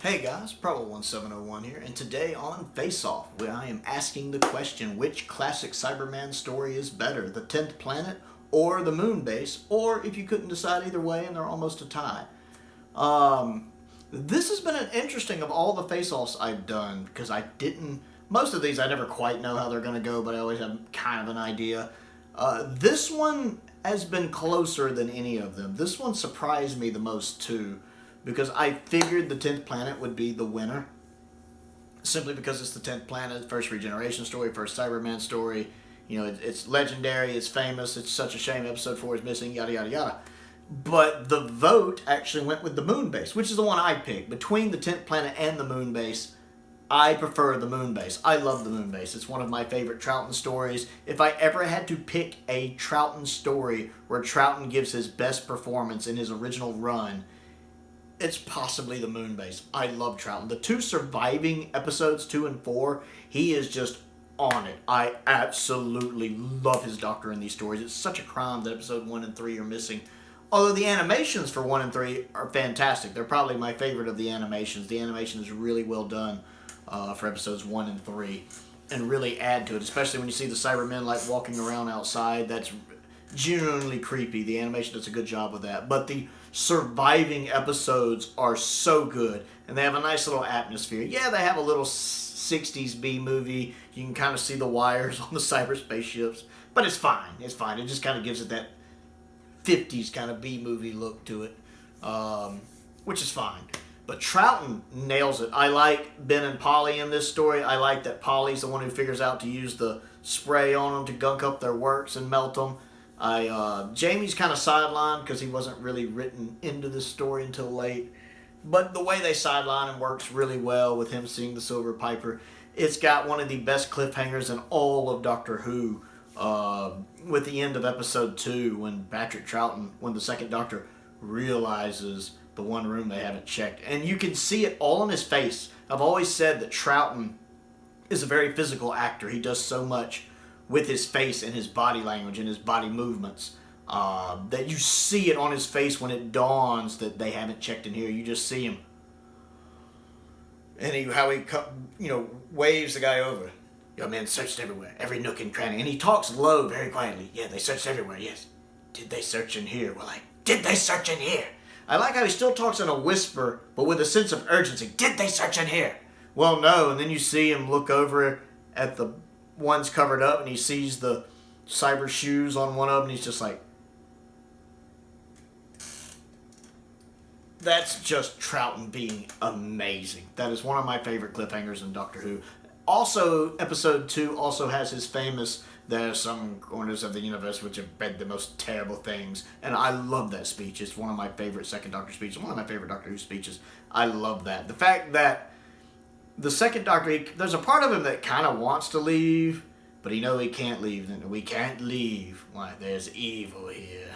Hey guys, Prowl 1701 here, and today on Face Off, where I am asking the question, which classic Cyberman story is better, the 10th Planet or the Moonbase, or if you couldn't decide either way and they're almost a tie. This has been an interesting of all the face-offs I've done, because most of these I never quite know how they're going to go, but I always have kind of an idea. This one has been closer than any of them. This one surprised me the most too, because I figured the 10th Planet would be the winner, simply because it's the 10th Planet, first regeneration story, first Cyberman story. You know, it's legendary, it's famous, it's such a shame episode 4 is missing, yada yada yada. But the vote actually went with the Moonbase, which is the one I picked. Between the 10th Planet and the Moonbase, I prefer the Moonbase. I love the Moonbase. It's one of my favorite Troughton stories. If I ever had to pick a Troughton story where Troughton gives his best performance in his original run, it's possibly the Moonbase. I love Troughton. The two surviving episodes, 2 and 4, he is just on it. I absolutely love his doctor in these stories. It's such a crime that episode 1 and 3 are missing. Although the animations for 1 and 3 are fantastic. They're probably my favorite of the animations. The animation is really well done for episodes 1 and 3. And really add to it. Especially when you see the Cybermen like walking around outside. That's genuinely creepy. The animation does a good job with that. But the surviving episodes are so good. And they have a nice little atmosphere. Yeah, they have a little 60s B movie. You can kind of see the wires on the cyberspace ships. But it's fine. It's fine. It just kind of gives it that 50s kind of B-movie look to it, which is fine. But Troughton nails it. I like Ben and Polly in this story. I like that Polly's the one who figures out to use the spray on them to gunk up their works and melt them. Jamie's kind of sidelined because he wasn't really written into this story until late. But the way they sideline him works really well with him seeing the Silver Piper. It's got one of the best cliffhangers in all of Doctor Who. With the end of episode 2, when when the second Doctor realizes the one room they haven't checked. And you can see it all on his face. I've always said that Troughton is a very physical actor. He does so much with his face and his body language and his body movements that you see it on his face when it dawns that they haven't checked in here. You just see him. And how he waves the guy over. Your men searched everywhere, every nook and cranny. And he talks low, very quietly. Yeah, they searched everywhere, yes. Did they search in here? Well, did they search in here? I like how he still talks in a whisper, but with a sense of urgency. Did they search in here? Well, no. And then you see him look over at the ones covered up, and he sees the cyber shoes on one of them, and he's just like... That's just Troughton being amazing. That is one of my favorite cliffhangers in Doctor Who. Also, episode 2 also has his famous, there are some corners of the universe which have bred the most terrible things. And I love that speech. It's one of my favorite second Doctor speeches. One of my favorite Doctor Who speeches. I love that. The fact that the second Doctor, there's a part of him that kind of wants to leave, but he can't leave. We can't leave. Like, there's evil here.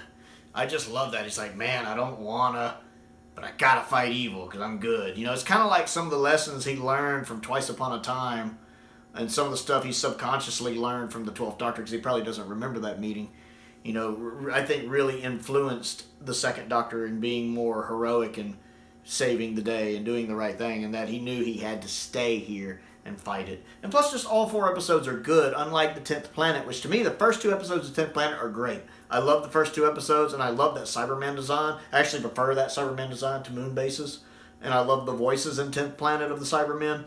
I just love that. He's like, man, I don't want to, but I gotta fight evil because I'm good. It's kind of like some of the lessons he learned from Twice Upon a Time and some of the stuff he subconsciously learned from the 12th Doctor, because he probably doesn't remember that meeting. I think really influenced the second Doctor in being more heroic and saving the day and doing the right thing, and that he knew he had to stay here and fight it. And plus, just all 4 episodes are good, unlike the 10th Planet, which to me, the first 2 episodes of 10th Planet are great. I love the first 2 episodes, and I love that Cyberman design. I actually prefer that Cyberman design to Moonbase's, and I love the voices in 10th Planet of the Cybermen.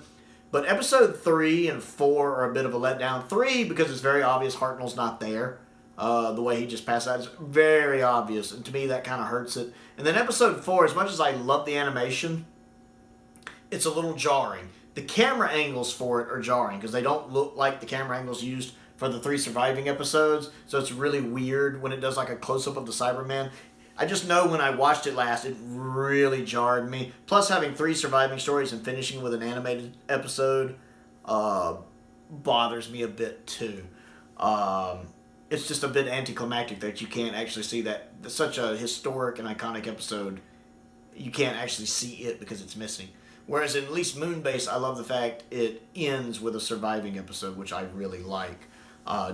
But episode 3 and 4 are a bit of a letdown. 3, because it's very obvious Hartnell's not there. The way he just passed out is very obvious, and to me that kind of hurts it. And then episode 4, as much as I love the animation, it's a little jarring. The camera angles for it are jarring, because they don't look like the camera angles used for the 3 surviving episodes, so it's really weird when it does like a close-up of the Cybermen. I just know when I watched it last, it really jarred me. Plus, having 3 surviving stories and finishing with an animated episode bothers me a bit too. It's just a bit anticlimactic that you can't actually see that. Such a historic and iconic episode, you can't actually see it because it's missing. Whereas in at least Moonbase, I love the fact it ends with a surviving episode, which I really like.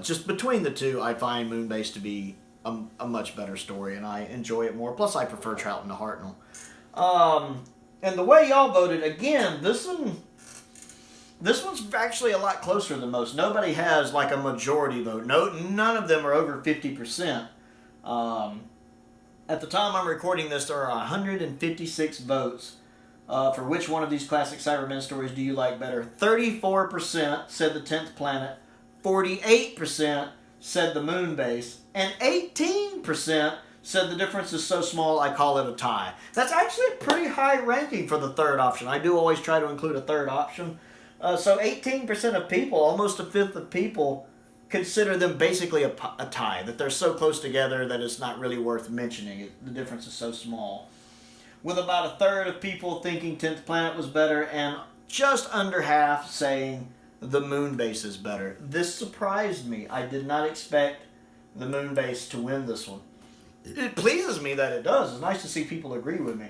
Just between the two, I find Moonbase to be a much better story, and I enjoy it more. Plus, I prefer Troughton to Hartnell. And the way y'all voted, again, this one's actually a lot closer than most. Nobody has like a majority vote. None of them are over 50%. At the time I'm recording this, there are 156 votes for which one of these classic Cybermen stories do you like better. 34% said the 10th Planet, 48% said the Moonbase, and 18% said the difference is so small I call it a tie. That's actually a pretty high ranking for the third option. I do always try to include a third option. So 18% of people, almost a fifth of people, consider them basically a tie, that they're so close together that it's not really worth mentioning. The difference is so small. With about a third of people thinking 10th Planet was better, and just under half saying the Moonbase is better. This surprised me. I did not expect the Moonbase to win this one. It pleases me that it does. It's nice to see people agree with me.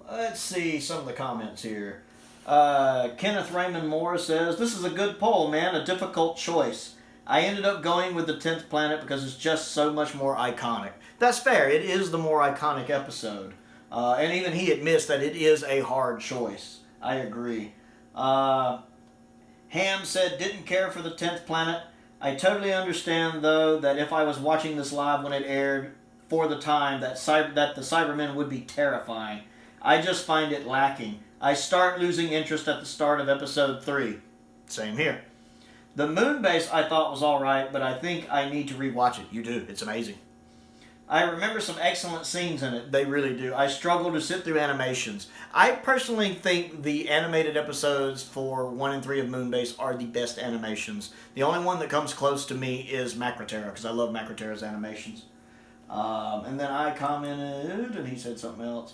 Let's see some of the comments here. Kenneth Raymond Moore says, this is a good poll, man. A difficult choice. I ended up going with the 10th Planet because it's just so much more iconic. That's fair. It is the more iconic episode. And even he admits that it is a hard choice. I agree. Ham said, didn't care for the 10th Planet. I totally understand, though, that if I was watching this live when it aired for the time, that the Cybermen would be terrifying. I just find it lacking. I start losing interest at the start of episode 3. Same here. The Moonbase I thought was alright, but I think I need to rewatch it. You do. It's amazing. I remember some excellent scenes in it. They really do. I struggle to sit through animations. I personally think the animated episodes for 1 and 3 of Moonbase are the best animations. The only one that comes close to me is Macroterra, because I love Macroterra's animations. And then I commented, and he said something else.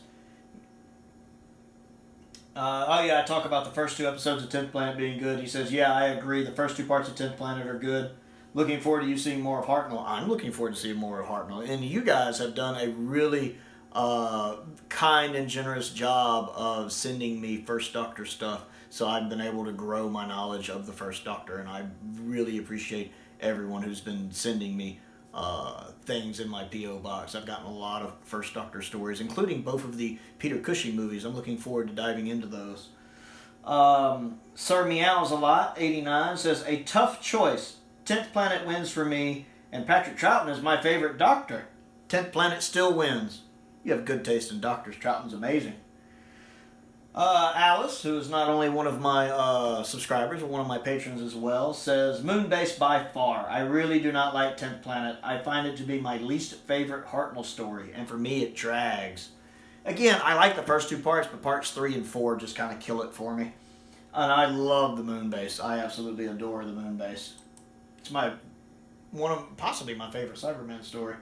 Oh yeah, I talk about the first 2 episodes of 10th Planet being good. He says, yeah, I agree. The first 2 parts of 10th Planet are good. Looking forward to you seeing more of Hartnell. I'm looking forward to seeing more of Hartnell. And you guys have done a really kind and generous job of sending me First Doctor stuff. So I've been able to grow my knowledge of the First Doctor. And I really appreciate everyone who's been sending me things in my P.O. box. I've gotten a lot of First Doctor stories, including both of the Peter Cushing movies. I'm looking forward to diving into those. Sir Meows a Lot, 89, says, a tough choice. 10th Planet wins for me, and Patrick Troughton is my favorite Doctor. 10th Planet still wins. You have good taste in doctors. Troughton's amazing. Alice, who is not only one of my subscribers, but one of my patrons as well, says, Moonbase by far. I really do not like 10th Planet. I find it to be my least favorite Hartnell story, and for me it drags. Again, I like the first 2 parts, but parts 3 and 4 just kind of kill it for me. And I love the Moonbase. I absolutely adore the Moonbase. It's possibly my favorite Cyberman story.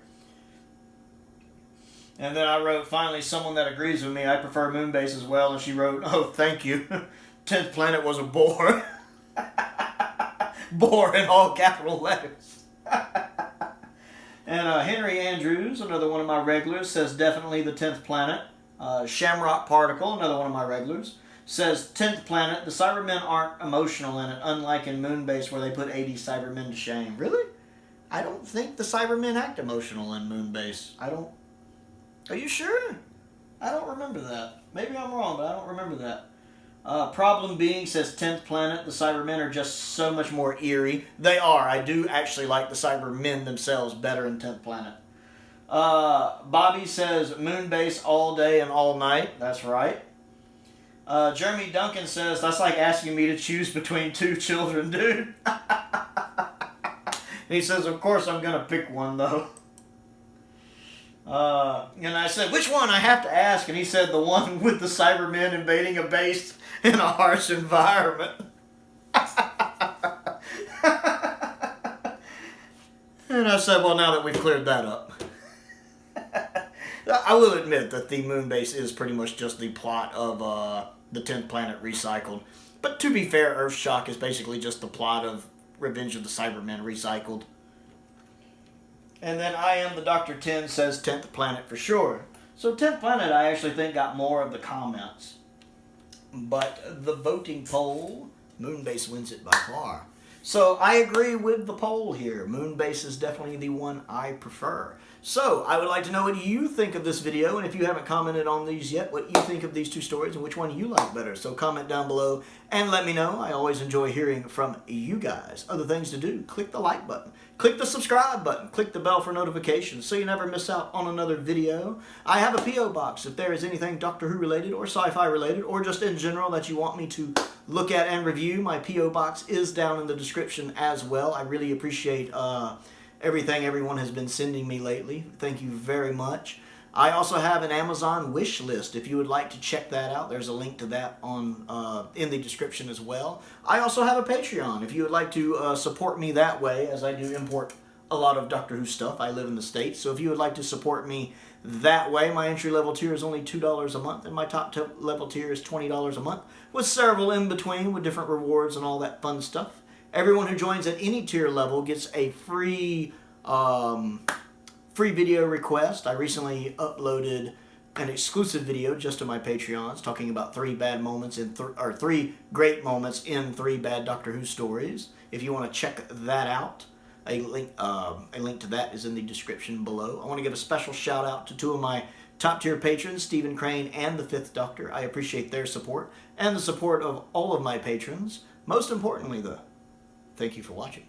And then I wrote, finally, someone that agrees with me. I prefer Moonbase as well. And she wrote, oh, thank you. 10th Planet was a bore. Bore in all capital letters. And Henry Andrews, another one of my regulars, says definitely the 10th Planet. Shamrock Particle, another one of my regulars, says 10th Planet. The Cybermen aren't emotional in it, unlike in Moonbase where they put 80 Cybermen to shame. Really? I don't think the Cybermen act emotional in Moonbase. Are you sure? I don't remember that. Maybe I'm wrong, but I don't remember that. Problem Being says 10th Planet. The Cybermen are just so much more eerie. They are. I do actually like the Cybermen themselves better in 10th Planet. Bobby says Moonbase all day and all night. That's right. Jeremy Duncan says, that's like asking me to choose between 2 children, dude. He says, of course I'm going to pick one, though. And I said, which one? I have to ask. And he said, the one with the Cybermen invading a base in a harsh environment. And I said, well, now that we've cleared that up. I will admit that the Moonbase is pretty much just the plot of the 10th Planet recycled. But to be fair, Earthshock is basically just the plot of Revenge of the Cybermen recycled. And then I Am the Dr. 10 says 10th Planet for sure. So 10th Planet I actually think got more of the comments. But the voting poll, Moonbase wins it by far. So I agree with the poll here. Moonbase is definitely the one I prefer. So, I would like to know what you think of this video, and if you haven't commented on these yet, what you think of these two stories and which one you like better. So comment down below and let me know. I always enjoy hearing from you guys. Other things to do, click the like button, click the subscribe button, click the bell for notifications so you never miss out on another video. I have a P.O. box if there is anything Doctor Who related or sci-fi related or just in general that you want me to look at and review. My P.O. box is down in the description as well. I really appreciate everything everyone has been sending me lately. Thank you very much. I also have an Amazon wish list. If you would like to check that out, there's a link to that on in the description as well. I also have a Patreon. If you would like to support me that way, as I do import a lot of Doctor Who stuff. I live in the States, so if you would like to support me that way, my entry-level tier is only $2 a month, and my top-level tier is $20 a month, with several in between with different rewards and all that fun stuff. Everyone who joins at any tier level gets a free video request. I recently uploaded an exclusive video just to my Patreons talking about 3 bad moments in 3 great moments in 3 bad Doctor Who stories. If you want to check that out, a link to that is in the description below. I want to give a special shout out to 2 of my top tier patrons, Stephen Crane and the 5th Doctor. I appreciate their support and the support of all of my patrons. Most importantly, though, thank you for watching.